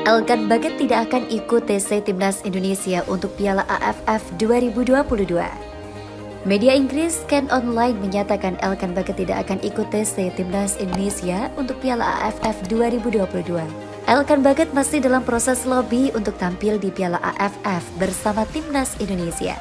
Elkan Baget tidak akan ikut TC Timnas Indonesia untuk Piala AFF 2022. Media Inggris Scan Online menyatakan Elkan Baget tidak akan ikut TC Timnas Indonesia untuk Piala AFF 2022. Elkan Baget masih dalam proses lobby untuk tampil di Piala AFF bersama Timnas Indonesia.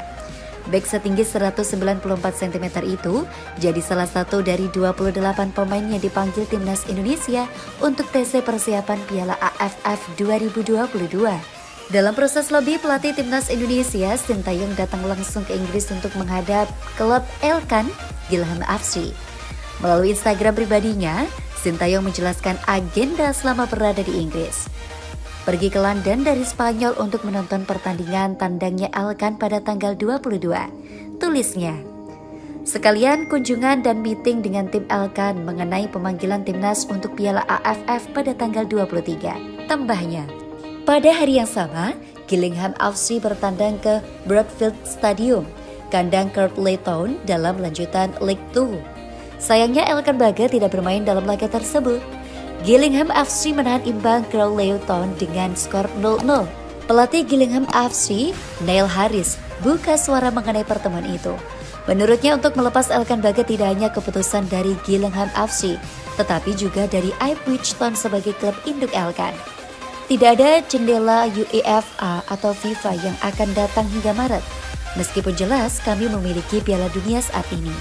Bek setinggi 194 cm itu jadi salah satu dari 28 pemain yang dipanggil Timnas Indonesia untuk TC persiapan Piala AFF 2022. Dalam proses lobby, pelatih Timnas Indonesia Sintayong datang langsung ke Inggris untuk menghadap klub Elkan Gillingham FC. Melalui Instagram pribadinya, Sintayong menjelaskan agenda selama berada di Inggris. Pergi ke London dari Spanyol untuk menonton pertandingan tandangnya Elkan pada tanggal 22, tulisnya. Sekalian kunjungan dan meeting dengan tim Elkan mengenai pemanggilan timnas untuk Piala AFF pada tanggal 23, tambahnya. Pada hari yang sama, Gillingham FC bertandang ke Broadfield Stadium, kandang Crawley Town dalam lanjutan League 2. Sayangnya Elkan Baget tidak bermain dalam laga tersebut. Gillingham FC menahan imbang Crawley Town dengan skor 0-0. Pelatih Gillingham FC, Neil Harris, buka suara mengenai pertemuan itu. Menurutnya untuk melepas Elkan Baget tidak hanya keputusan dari Gillingham FC, tetapi juga dari Ipswich Town sebagai klub induk Elkan. Tidak ada jendela UEFA atau FIFA yang akan datang hingga Maret. Meskipun jelas kami memiliki Piala Dunia saat ini,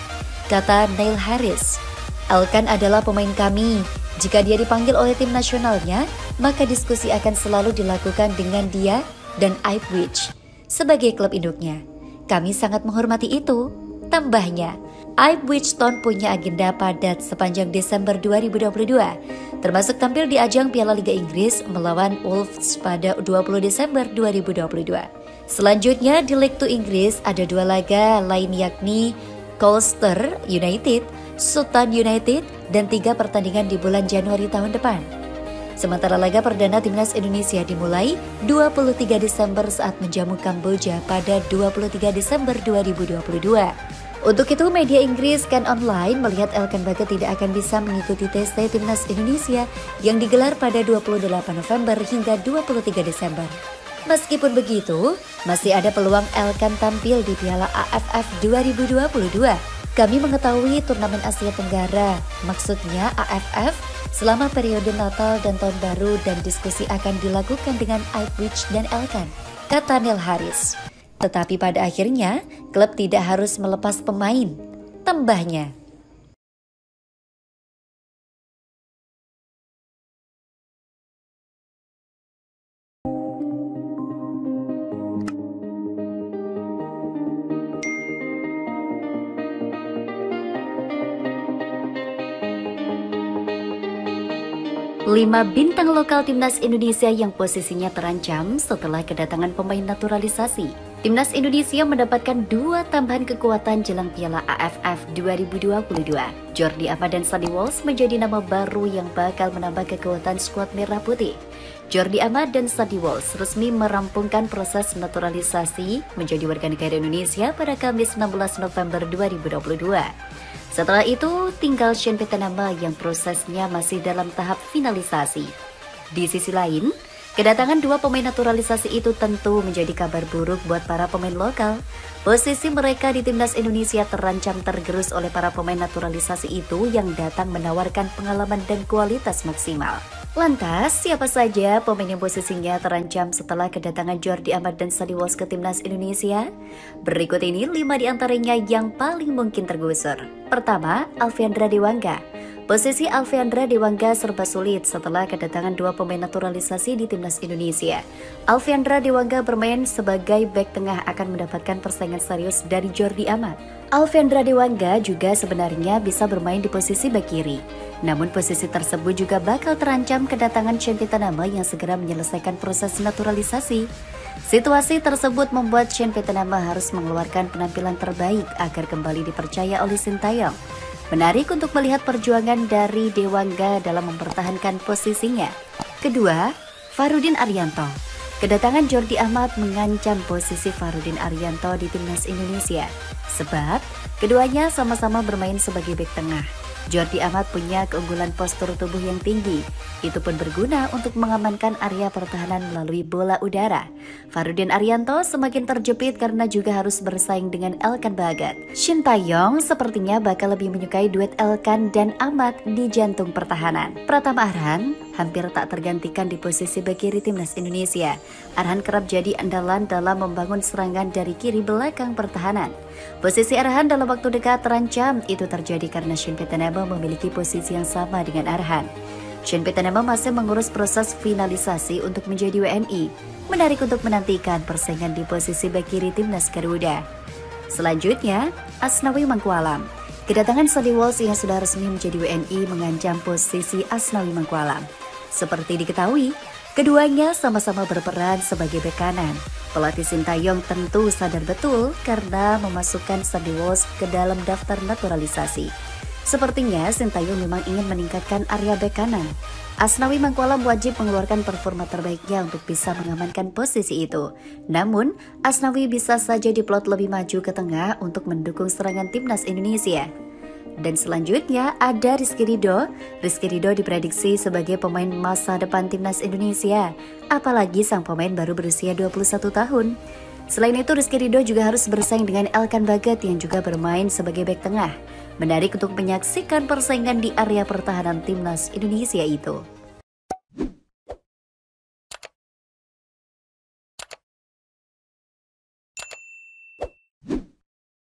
kata Neil Harris. Elkan adalah pemain kami. Jika dia dipanggil oleh tim nasionalnya, maka diskusi akan selalu dilakukan dengan dia dan Ipswich sebagai klub induknya. Kami sangat menghormati itu, tambahnya. Ipswich Town punya agenda padat sepanjang Desember 2022, termasuk tampil di ajang Piala Liga Inggris melawan Wolves pada 20 Desember 2022. Selanjutnya di League 2 Inggris ada dua laga lain yakni Colchester United, Sutton United, dan 3 pertandingan di bulan Januari tahun depan. Sementara laga perdana Timnas Indonesia dimulai 23 Desember saat menjamu Kamboja pada 23 Desember 2022. Untuk itu, media Inggris Scan Online melihat Elkan Baget tidak akan bisa mengikuti TC Timnas Indonesia yang digelar pada 28 November hingga 23 Desember. Meskipun begitu, masih ada peluang Elkan tampil di Piala AFF 2022. Kami mengetahui turnamen Asia Tenggara, maksudnya AFF, selama periode Natal dan Tahun Baru dan diskusi akan dilakukan dengan Ipswich dan Elkan, kata Neil Harris. Tetapi pada akhirnya, klub tidak harus melepas pemain, tambahnya. Lima bintang lokal Timnas Indonesia yang posisinya terancam setelah kedatangan pemain naturalisasi. Timnas Indonesia mendapatkan 2 tambahan kekuatan jelang Piala AFF 2022. Jordi Amat dan Sonny Walsh menjadi nama baru yang bakal menambah kekuatan skuad merah putih. Jordi Amat dan Sonny Walsh resmi merampungkan proses naturalisasi menjadi warga negara Indonesia pada Kamis 16 November 2022. Setelah itu, tinggal Sean Petenama yang prosesnya masih dalam tahap finalisasi. Di sisi lain, kedatangan 2 pemain naturalisasi itu tentu menjadi kabar buruk buat para pemain lokal. Posisi mereka di Timnas Indonesia terancam tergerus oleh para pemain naturalisasi itu yang datang menawarkan pengalaman dan kualitas maksimal. Lantas, siapa saja pemain yang posisinya terancam setelah kedatangan Jordi Amat dan Sonny Walsh ke Timnas Indonesia? Berikut ini 5 diantaranya yang paling mungkin tergusur. Pertama, Alfiandra Dewangga. Posisi Alfiandra Dewangga serba sulit setelah kedatangan 2 pemain naturalisasi di Timnas Indonesia. Alfiandra Dewangga bermain sebagai bek tengah akan mendapatkan persaingan serius dari Jordi Amat. Alfiandra Dewangga juga sebenarnya bisa bermain di posisi bek kiri. Namun posisi tersebut juga bakal terancam kedatangan Sean Petenama yang segera menyelesaikan proses naturalisasi. Situasi tersebut membuat Sean Petenama harus mengeluarkan penampilan terbaik agar kembali dipercaya oleh Sintayong. Menarik untuk melihat perjuangan dari Dewangga dalam mempertahankan posisinya. Kedua, Farudin Arianto. Kedatangan Jordi Amat mengancam posisi Farudin Arianto di Timnas Indonesia. Sebab, keduanya sama-sama bermain sebagai bek tengah. Jordi Amat punya keunggulan postur tubuh yang tinggi. Itu pun berguna untuk mengamankan area pertahanan melalui bola udara. Farudin Arianto semakin terjepit karena juga harus bersaing dengan Elkan Bagat. Shin Tae-yong sepertinya bakal lebih menyukai duet Elkan dan Amat di jantung pertahanan. Pratama Arhan hampir tak tergantikan di posisi bek kiri timnas Indonesia. Arhan kerap jadi andalan dalam membangun serangan dari kiri belakang pertahanan. Posisi Arhan dalam waktu dekat terancam. Itu terjadi karena Shin Petenema memiliki posisi yang sama dengan Arhan. Shin Petenema masih mengurus proses finalisasi untuk menjadi WNI. Menarik untuk menantikan persaingan di posisi bek kiri timnas Garuda. Selanjutnya, Asnawi Mangkualam. Kedatangan Sally Walsh yang sudah resmi menjadi WNI mengancam posisi Asnawi Mangkualam. Seperti diketahui, keduanya sama-sama berperan sebagai bek kanan. Pelatih Shin Tae-yong tentu sadar betul karena memasukkan Sally Walsh ke dalam daftar naturalisasi. Sepertinya Shin Tae-yong memang ingin meningkatkan area bek kanan. Asnawi Mangkualam wajib mengeluarkan performa terbaiknya untuk bisa mengamankan posisi itu. Namun, Asnawi bisa saja diplot lebih maju ke tengah untuk mendukung serangan timnas Indonesia. Dan selanjutnya ada Rizky Ridho. Rizky Ridho diprediksi sebagai pemain masa depan timnas Indonesia. Apalagi sang pemain baru berusia 21 tahun. Selain itu, Rizky Ridho juga harus bersaing dengan Elkan Bagat yang juga bermain sebagai bek tengah. Menarik untuk menyaksikan persaingan di area pertahanan timnas Indonesia itu.